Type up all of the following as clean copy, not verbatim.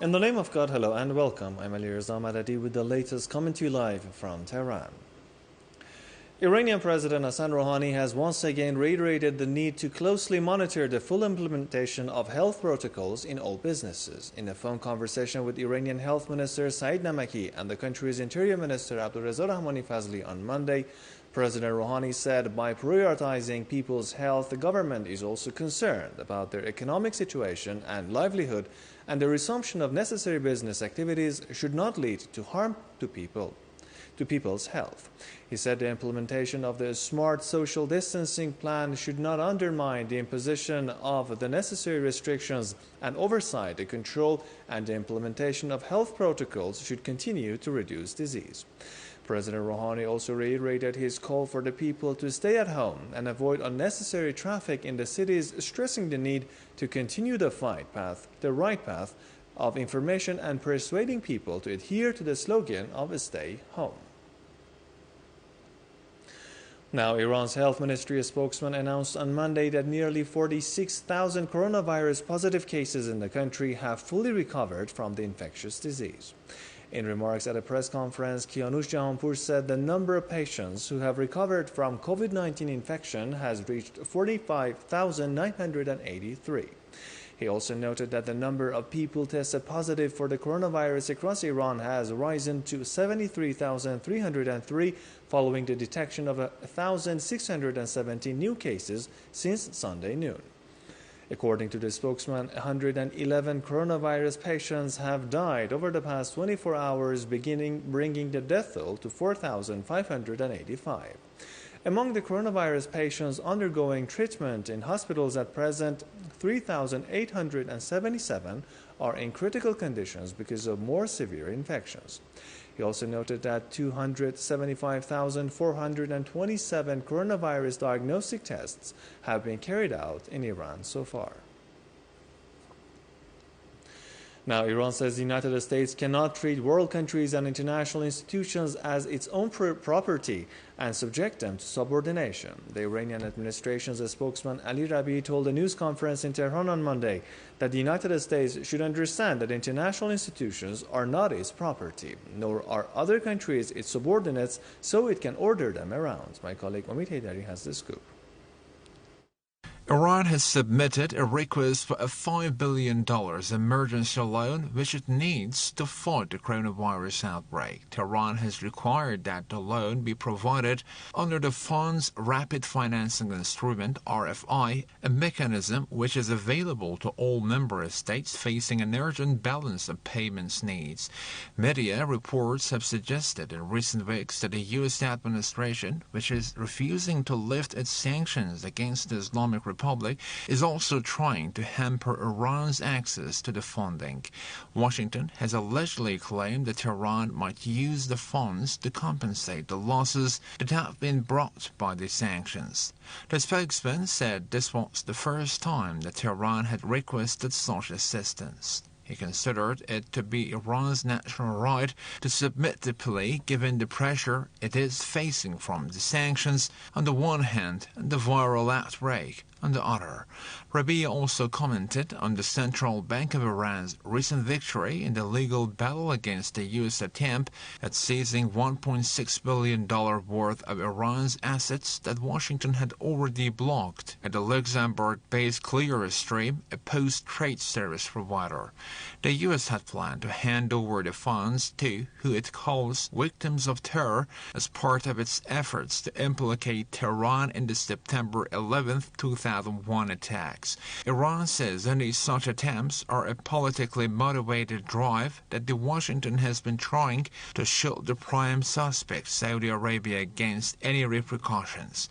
In the name of God, hello and welcome. I'm Ali Reza Madadi with the latest coming to you live from Tehran. Iranian President Hassan Rouhani has once again reiterated the need to closely monitor the full implementation of health protocols in all businesses. In a phone conversation with Iranian Health Minister Saeed Namaki and the country's Interior Minister Abdulreza Rahmani Fazli on Monday, President Rouhani said by prioritizing people's health, the government is also concerned about their economic situation and livelihood, and the resumption of necessary business activities should not lead to harm to people's health. He said the implementation of the smart social distancing plan should not undermine the imposition of the necessary restrictions and oversight, the control and the implementation of health protocols should continue to reduce disease. President Rouhani also reiterated his call for the people to stay at home and avoid unnecessary traffic in the cities, stressing the need to continue the right path of information and persuading people to adhere to the slogan of "Stay Home." Now, Iran's health ministry spokesman announced on Monday that nearly 46,000 coronavirus positive cases in the country have fully recovered from the infectious disease. In remarks at a press conference, Kianush Jahanpur said the number of patients who have recovered from COVID-19 infection has reached 45,983. He also noted that the number of people tested positive for the coronavirus across Iran has risen to 73,303 following the detection of 1,670 new cases since Sunday noon. According to the spokesman, 111 coronavirus patients have died over the past 24 hours, bringing the death toll to 4,585. Among the coronavirus patients undergoing treatment in hospitals at present, 3,877 are in critical conditions because of more severe infections. He also noted that 275,427 coronavirus diagnostic tests have been carried out in Iran so far. Now, Iran says the United States cannot treat world countries and international institutions as its own property and subject them to subordination. The Iranian administration's spokesman Ali Rabi told a news conference in Tehran on Monday that the United States should understand that international institutions are not its property, nor are other countries its subordinates, so it can order them around. My colleague Omid Haydari has the scoop. Iran has submitted a request for a $5 billion emergency loan which it needs to fight the coronavirus outbreak. Tehran has required that the loan be provided under the fund's Rapid Financing Instrument, RFI, a mechanism which is available to all member states facing an urgent balance of payments needs. Media reports have suggested in recent weeks that the U.S. administration, which is refusing to lift its sanctions against the Islamic Republic, is also trying to hamper Iran's access to the funding. Washington has allegedly claimed that Tehran might use the funds to compensate the losses that have been brought by the sanctions. The spokesman said this was the first time that Tehran had requested such assistance. He considered it to be Iran's natural right to submit the plea given the pressure it is facing from the sanctions on the one hand and the viral outbreak on the other. Rabi also commented on the Central Bank of Iran's recent victory in the legal battle against the U.S. attempt at seizing $1.6 billion worth of Iran's assets that Washington had already blocked at the Luxembourg-based Clearstream, a post-trade service provider. The U.S. had planned to hand over the funds to who it calls victims of terror as part of its efforts to implicate Tehran in the September 11, 2001 attacks. Iran says any such attempts are a politically motivated drive that Washington has been trying to shield the prime suspect, Saudi Arabia, against any repercussions.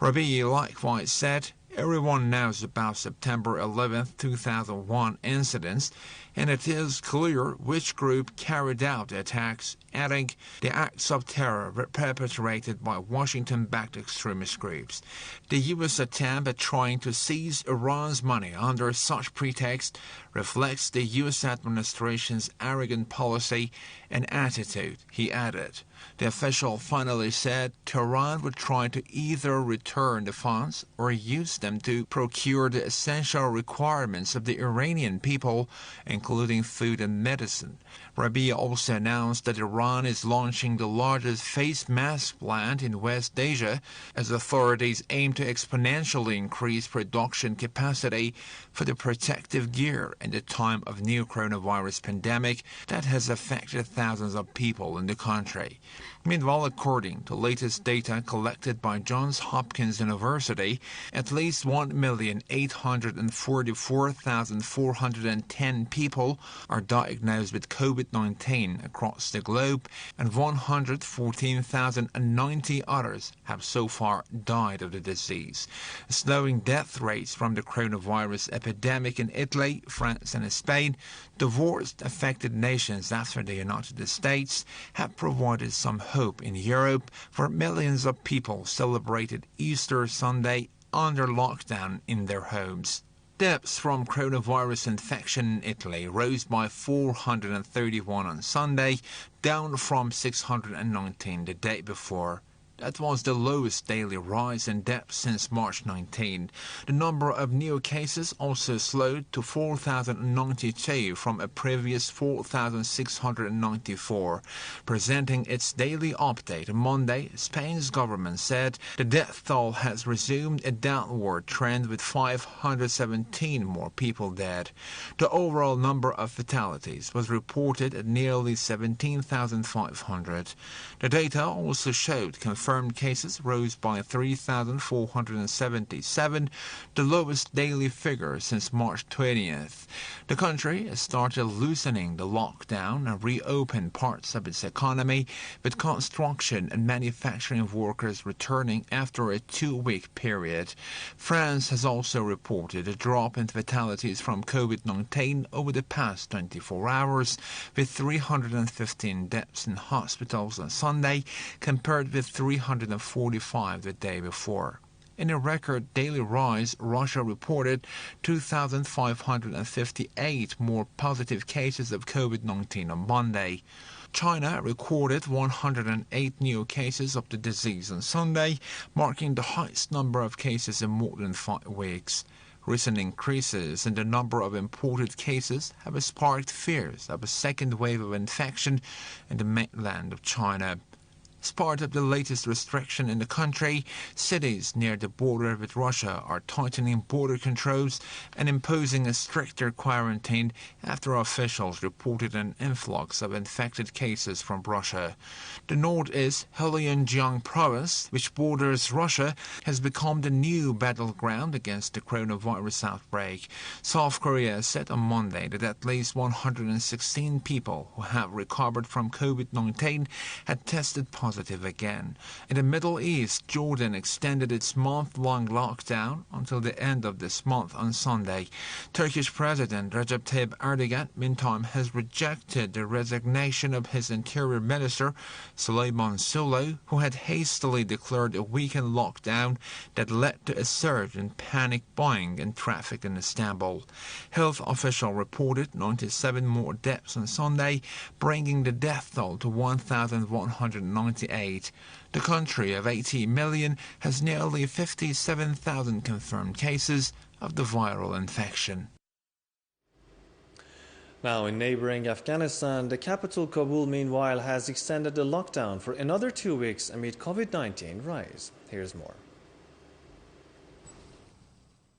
Rabi likewise said, "Everyone knows about September 11, 2001 incidents, and it is clear which group carried out the attacks, adding the acts of terror were perpetrated by Washington-backed extremist groups. The U.S. attempt at trying to seize Iran's money under such pretext reflects the U.S. administration's arrogant policy and attitude," he added. The official finally said Tehran would try to either return the funds or use them to procure the essential requirements of the Iranian people, including including food and medicine. Rabia also announced that Iran is launching the largest face mask plant in West Asia as authorities aim to exponentially increase production capacity for the protective gear in the time of new coronavirus pandemic that has affected thousands of people in the country. Meanwhile, according to latest data collected by Johns Hopkins University, at least 1,844,410 people are diagnosed with COVID-19 across the globe, and 114,090 others have so far died of the disease. Slowing death rates from the coronavirus epidemic in Italy, France and Spain, the worst affected nations after the United States, have provided some hope in Europe, where millions of people celebrated Easter Sunday under lockdown in their homes. Deaths from coronavirus infection in Italy rose by 431 on Sunday, down from 619 the day before. That was the lowest daily rise in deaths since March 19. The number of new cases also slowed to 4,092 from a previous 4,694. Presenting its daily update on Monday, Spain's government said the death toll has resumed a downward trend with 517 more people dead. The overall number of fatalities was reported at nearly 17,500. The data also showed confirmed cases rose by 3,477, the lowest daily figure since March 20th. The country has started loosening the lockdown and reopened parts of its economy, with construction and manufacturing workers returning after a 2-week period. France has also reported a drop in fatalities from COVID-19 over the past 24 hours, with 315 deaths in hospitals on Sunday, compared with 345 the day before. In a record daily rise, Russia reported 2,558 more positive cases of COVID-19 on Monday. China recorded 108 new cases of the disease on Sunday, marking the highest number of cases in more than 5 weeks. Recent increases in the number of imported cases have sparked fears of a second wave of infection in the mainland of China. As part of the latest restriction in the country, cities near the border with Russia are tightening border controls and imposing a stricter quarantine after officials reported an influx of infected cases from Russia. The northeast Heilongjiang province, which borders Russia, has become the new battleground against the coronavirus outbreak. South Korea said on Monday that at least 116 people who have recovered from COVID-19 had tested positive again. In the Middle East, Jordan extended its month-long lockdown until the end of this month on Sunday. Turkish President Recep Tayyip Erdogan, meantime, has rejected the resignation of his interior minister, Süleyman Soylu, who had hastily declared a weekend lockdown that led to a surge in panic buying and traffic in Istanbul. Health officials reported 97 more deaths on Sunday, bringing the death toll to 1,198. The country of 80 million has nearly 57,000 confirmed cases of the viral infection. Now, in neighboring Afghanistan, the capital Kabul, meanwhile, has extended the lockdown for another 2 weeks amid COVID-19 rise. Here's more.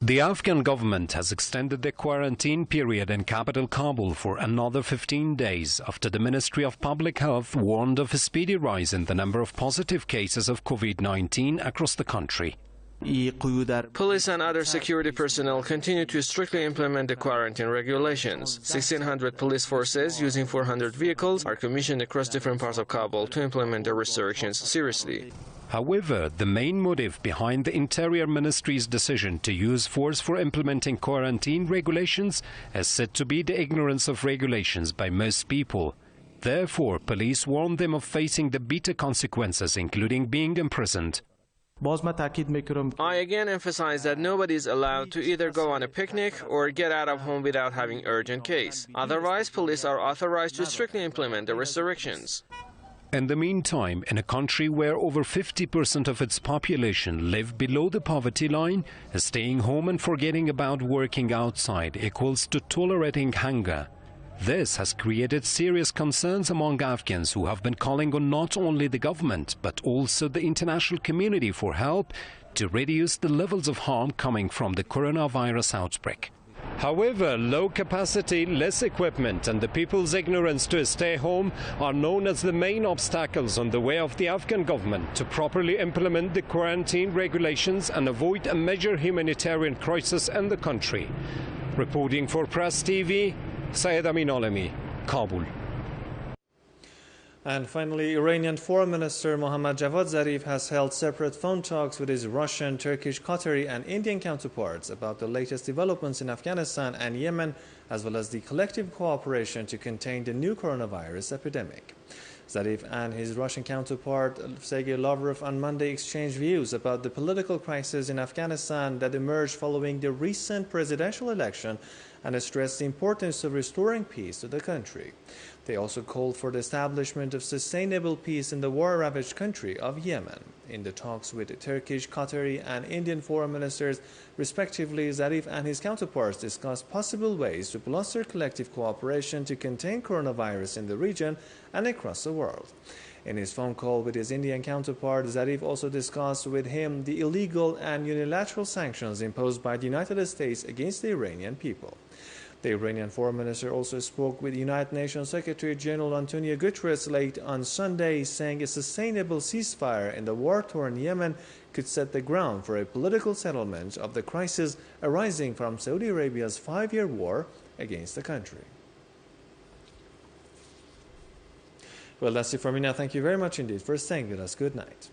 The Afghan government has extended the quarantine period in capital Kabul for another 15 days after the Ministry of Public Health warned of a speedy rise in the number of positive cases of COVID-19 across the country. Police and other security personnel continue to strictly implement the quarantine regulations. 1,600 police forces using 400 vehicles are commissioned across different parts of Kabul to implement the restrictions seriously. However, the main motive behind the Interior Ministry's decision to use force for implementing quarantine regulations is said to be the ignorance of regulations by most people. Therefore, police warned them of facing the bitter consequences, including being imprisoned. I again emphasize that nobody is allowed to either go on a picnic or get out of home without having urgent case. Otherwise, police are authorized to strictly implement the restrictions. In the meantime, in a country where over 50% of its population live below the poverty line, staying home and forgetting about working outside equals to tolerating hunger. This has created serious concerns among Afghans who have been calling on not only the government but also the international community for help to reduce the levels of harm coming from the coronavirus outbreak. However, low capacity, less equipment and the people's ignorance to stay home are known as the main obstacles on the way of the Afghan government to properly implement the quarantine regulations and avoid a major humanitarian crisis in the country. Reporting for Press TV, Syed Amin Alami, Kabul. And finally, Iranian Foreign Minister Mohammad Javad Zarif has held separate phone talks with his Russian, Turkish, Qatari and Indian counterparts about the latest developments in Afghanistan and Yemen, as well as the collective cooperation to contain the new coronavirus epidemic. Zarif and his Russian counterpart Sergei Lavrov on Monday exchanged views about the political crisis in Afghanistan that emerged following the recent presidential election and stressed the importance of restoring peace to the country. They also called for the establishment of sustainable peace in the war-ravaged country of Yemen. In the talks with the Turkish, Qatari and Indian foreign ministers, respectively, Zarif and his counterparts discussed possible ways to bolster collective cooperation to contain coronavirus in the region and across the world. In his phone call with his Indian counterpart, Zarif also discussed with him the illegal and unilateral sanctions imposed by the United States against the Iranian people. The Iranian foreign minister also spoke with United Nations Secretary General Antonio Guterres late on Sunday, saying a sustainable ceasefire in the war-torn Yemen could set the ground for a political settlement of the crisis arising from Saudi Arabia's 5-year war against the country. Well, that's it for me now. Thank you very much indeed for staying with us. Good night.